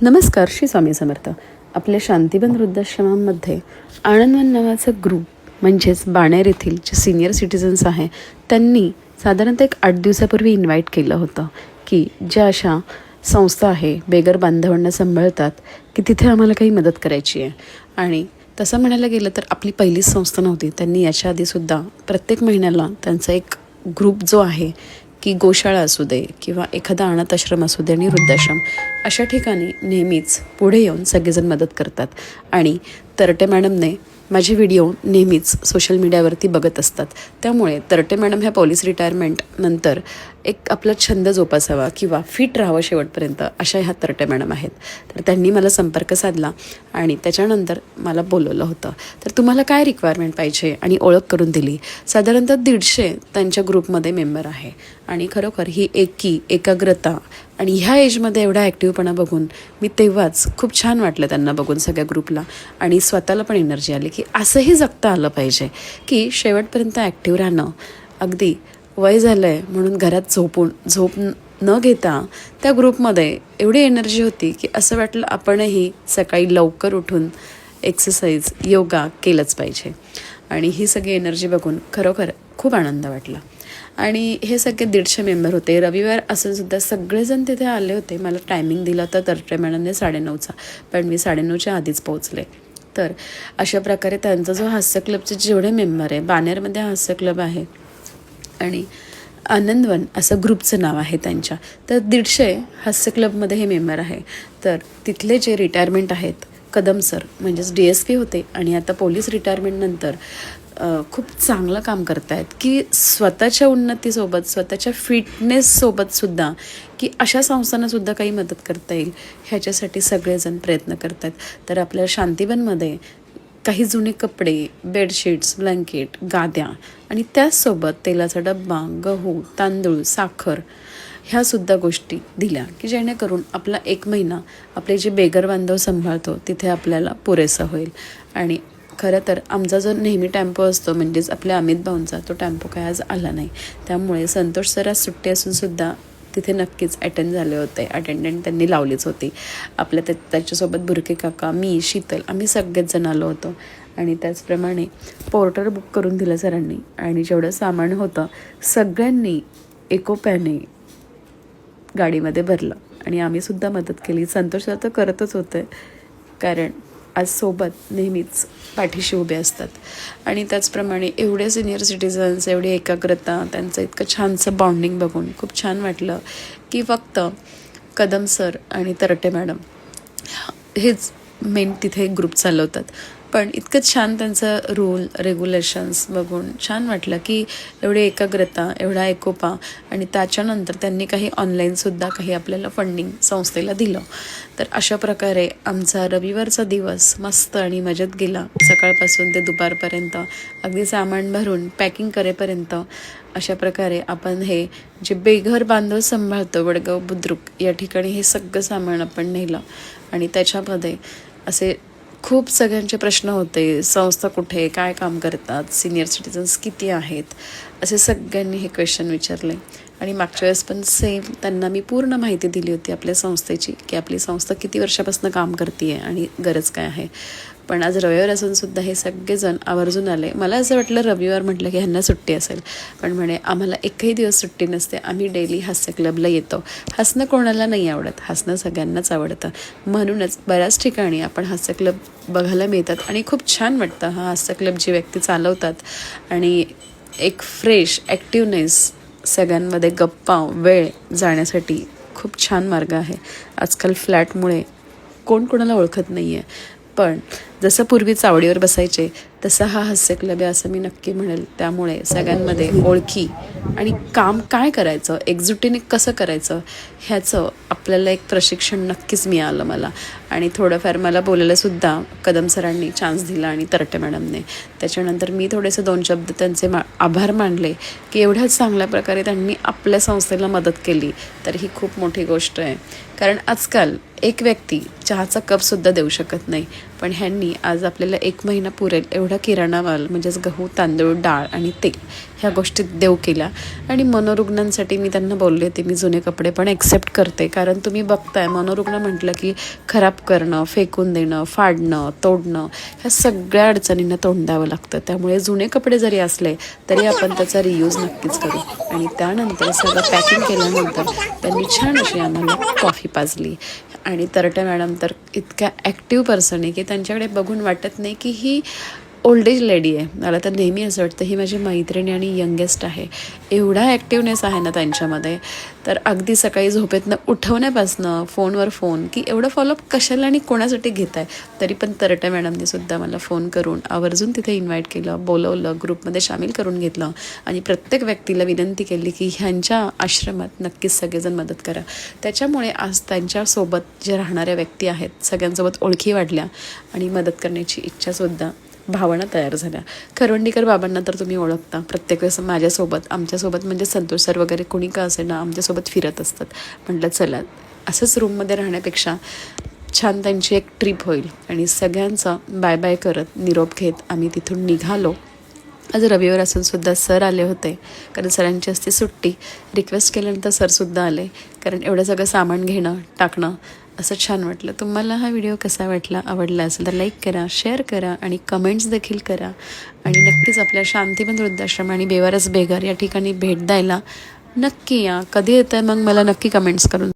नमस्कार. श्री स्वामी समर्थ. आपल्या शांतिवन वृद्धाश्रमामध्ये आनंदवन नावाचा ग्रुप म्हणजेच बाणेर येथील जे सिनियर सिटिझन्स आहे त्यांनी साधारणतः एक 8 दिवसापूर्वी इन्व्हाइट केलं होतं की ज्या अशा संस्था आहे बेघर बांधवांना सांभाळतात की तिथे आम्हाला काही मदत करायची आहे. आणि तसं म्हणायला गेलं तर आपली पहिलीच संस्था नव्हती. त्यांनी याच्या आधीसुद्धा प्रत्येक महिन्याला त्यांचा एक ग्रुप जो आहे की गोशाळा असू दे किंवा एखादा अनाथ आश्रम असू दे आणि वृद्धाश्रम अशा ठिकाणी नेहमीच पुढे येऊन सगळेजण मदत करतात. आणि तरटे मॅडमने माझे व्हिडिओ नेहमीच सोशल मीडियावरती बघत असतात. त्यामुळे तरटे मॅडम ह्या पोलीस रिटायरमेंट नंतर एक आपला छंद जोपासावा किंवा फिट राहावं शेवटपर्यंत अशा ह्या तरटे मॅडम आहेत. तर त्यांनी मला संपर्क साधला आणि त्याच्यानंतर मला बोलवलं होतं. तर तुम्हाला काय रिक्वायरमेंट पाहिजे आणि ओळख करून दिली. साधारणतः 150 त्यांच्या ग्रुपमध्ये मेंबर आहे. आणि खरोखर ही एकाग्रता आणि ह्या एजमध्ये एवढा ॲक्टिव्हपणा बघून मी तेव्हाच खूप छान वाटलं त्यांना बघून सगळ्या ग्रुपला. आणि स्वतःला पण एनर्जी आली की असंही जगता आलं पाहिजे की शेवटपर्यंत ॲक्टिव्ह राहणं. अगदी वय झालं आहे म्हणून घरात झोप न घेता त्या ग्रुपमध्ये एवढी एनर्जी होती की असं वाटलं आपणही सकाळी लवकर उठून एक्सरसाइज योगा केलंच पाहिजे. आणि ही सगळी एनर्जी बघून खरोखर खूप आनंद वाटला. आणि हे सगळे 150 मेंबर होते. रविवार असूनसुद्धा सगळेजण तिथे आले होते. मला टायमिंग दिला होता तरटे मॅडमने 9:30चा, पण मी 9:30च्या आधीच पोहोचले. तर अशा प्रकारे त्यांचा जो हास्य क्लबचे जेवढे मेंबर आहे, बाणेरमध्ये हास्य क्लब आहे आणि आनंदवन असं ग्रुपचं नाव आहे त्यांच्या, तर 150 हास्य क्लबमध्ये हे मेंबर आहे. तर तिथले जे रिटायरमेंट आहेत कदम सर म्हणजेच DSP होते आणि आता पोलीस रिटायरमेंटनंतर खूप चांगलं काम करत आहेत की स्वतःच्या उन्नतीसोबत स्वतःच्या फिटनेससोबतसुद्धा की अशा संस्थांनासुद्धा काही मदत करता येईल ह्याच्यासाठी सगळेजण प्रयत्न करत आहेत. तर आपल्या शांतिवनमध्ये काही जुने कपडे, बेडशीट्स, ब्लँकेट, गाद्या आणि त्याचसोबत तेलाचा डब्बा, गहू, तांदूळ, साखर ह्यासुद्धा गोष्टी दिल्या की जेणेकरून आपला 1 महिना आपले जे बेघर बांधव सांभाळतो तिथे आपल्याला पुरेसा होईल. आणि खरं तर आमचा जो नेहमी टेम्पो असतो म्हणजेच आपल्या अमित भाऊंचा तो टेम्पो काय आज आला नाही. त्यामुळे संतोष सर आज सुट्टी असूनसुद्धा तिथे नक्कीच अटेंड झाले होते. अटेंडंट त्यांनी लावलीच होती. आपल्या त्याच्यासोबत बुरके काका, मी, शीतल आम्ही सगळेच जण आलो होतो. आणि त्याचप्रमाणे पोर्टर बुक करून दिलं सरांनी. आणि जेवढं सामान होतं सगळ्यांनी एकोप्याने गाडीमध्ये भरलं आणि आम्हीसुद्धा मदत केली. संतोष तर करतच होते कारण आज सोबत नेहमीच पाठीशी उभे असतात. आणि त्याचप्रमाणे एवढे सिनियर सिटिझन्स, एवढी एकाग्रता, त्यांचं इतकं छानसं बॉन्डिंग बघून खूप छान वाटलं की फक्त कदम सर आणि तरटे मॅडम हेच मेन तिथे ग्रुप चालवतात. पण इतकं छान त्यांचं रूल रेग्युलेशन्स बघून छान वाटलं की एवढी एकाग्रता, एवढा एकोपा. आणि त्याच्यानंतर त्यांनी काही ऑनलाईनसुद्धा काही आपल्याला फंडिंग संस्थेला दिलं. तर अशा प्रकारे आमचा रविवारचा दिवस मस्त आणि मजेत गेला. सकाळपासून ते दुपारपर्यंत अगदी सामान भरून पॅकिंग करेपर्यंत अशा प्रकारे आपण हे जे बेघर बांधव सांभाळतो वडगाव बुद्रुक या ठिकाणी हे सगळं सामान आपण नेलं. आणि त्याच्यामध्ये असे खूप सगळ्यांचे प्रश्न होते. संस्था कुठे, काय काम करतात, सिनियर सिटिझन्स किती आहेत, असे सगळ्यांनी हे क्वेश्चन विचारले. आणि मागच्या वेळेस पण सेम त्यांना मी पूर्ण माहिती दिली होती आपल्या संस्थेची की आपली संस्था किती वर्षापासून काम करते आहे आणि गरज काय आहे. पण आज रविवार असूनसुद्धा हे सगळेजण आवर्जून आले. मला असं वाटलं रविवार म्हटलं की ह्यांना सुट्टी असेल, पण म्हणे आम्हाला एकही दिवस सुट्टी नसते, आम्ही डेली हास्य क्लबला येतो. हसणं कोणाला नाही आवडत, हसणं सगळ्यांनाच आवडतं. म्हणूनच बऱ्याच ठिकाणी आपण हास्य क्लब बघायला मिळतात आणि खूप छान वाटतं. हा हास्य क्लब जी व्यक्ती चालवतात आणि एक फ्रेश ॲक्टिवनेस सगळ्यांमध्ये गप्पा वेळ जाण्यासाठी खूप छान मार्ग आहे. आजकाल फ्लॅटमुळे कोण कोणाला ओळखत नाही आहे, पण जसं पूर्वी चावडीवर बसायचे तसा हा हास्य क्लब आहे असं मी नक्की म्हणेल. त्यामुळे सगळ्यांमध्ये ओळखी आणि काम काय करायचं, एकजुटीने कसं करायचं ह्याचं आपल्याला एक प्रशिक्षण नक्कीच मिळालं मला. आणि थोडंफार मला बोलायलासुद्धा कदम सरांनी चान्स दिला आणि तरटे मॅडमने. त्याच्यानंतर मी थोडेसे 2 शब्द त्यांचे आभार मानले की एवढ्याच चांगल्या प्रकारे त्यांनी आपल्या संस्थेला मदत केली तर ही खूप मोठी गोष्ट आहे. कारण आजकाल एक व्यक्ती चहाचा कपसुद्धा देऊ शकत नाही, पण ह्यांनी आज आपल्याला 1 महिना पुरेल एवढ्या थोडा किराणा माल म्हणजेच गहू, तांदूळ, डाळ आणि तेल ह्या गोष्टी देऊ केल्या. आणि मनोरुग्णांसाठी मी त्यांना बोलले होते मी जुने कपडे पण ॲक्सेप्ट करते, कारण तुम्ही बघताय मनोरुग्ण म्हटलं की खराब करणं, फेकून देणं, फाडणं, तोडणं ह्या सगळ्या अडचणींना तोंड द्यावं लागतं. त्यामुळे जुने कपडे जरी असले तरी आपण त्याचा रियूज नक्कीच करू. आणि त्यानंतर सगळं पॅकिंग केल्यानंतर त्यांनी छान अशी आम्हाला कॉफी पाजली. आणि तरटे मॅडम तर इतक्या ॲक्टिव्ह पर्सन आहे की त्यांच्याकडे बघून वाटत नाही की ही ओल्ड एज लेडी आहे. मला तर नेहमी असं वाटतं ही माझी मैत्रिणी आणि यंगेस्ट आहे. एवढा ॲक्टिवनेस आहे ना त्यांच्यामध्ये. तर अगदी सकाळी झोपेतनं उठवण्यापासनं फोनवर फोन की एवढं फॉलोअप कशाला आणि कोणासाठी घेत आहे. तरी पण तरटे मॅडमने सुद्धा मला फोन करून आवर्जून तिथे इन्व्हाइट केलं, बोलवलं, ग्रुपमध्ये सामील करून घेतलं आणि प्रत्येक व्यक्तीला विनंती केली की ह्यांच्या आश्रमात नक्कीच सगळेजण मदत करा. त्याच्यामुळे आज त्यांच्यासोबत जे राहणाऱ्या व्यक्ती आहेत सगळ्यांसोबत ओळखी वाढल्या आणि मदत करण्याची इच्छासुद्धा, भावना तयार झाल्या. करवंडीकर बाबांना तर तुम्ही ओळखता, प्रत्येक वेळेस माझ्यासोबत, आमच्यासोबत म्हणजे संतोष सर वगैरे कोणी का असे ना आमच्यासोबत फिरत असतात. म्हटलं चला असंच रूममध्ये राहण्यापेक्षा छान त्यांची एक ट्रिप होईल. आणि सगळ्यांचा बाय बाय करत निरोप घेत आम्ही तिथून निघालो. आज रविवार असून सुद्धा सर आले होते, कारण सरांची असते सुट्टी. रिक्वेस्ट केल्यानंतर सरसुद्धा आले, कारण एवढं सगळं सामान घेणं टाकणं असं छान वाटलं. तुम्हाला हा व्हिडिओ कसा वाटला, आवडला असेल तर लाईक करा, शेअर करा आणि कमेंट्स देखील करा. आणि नक्कीच आपल्या शांतीबन वृद्धाश्रम आणि बेवारस बेघर या ठिकाणी भेट द्यायला नक्की या. कधी येतं मग मला नक्की कमेंट्स करून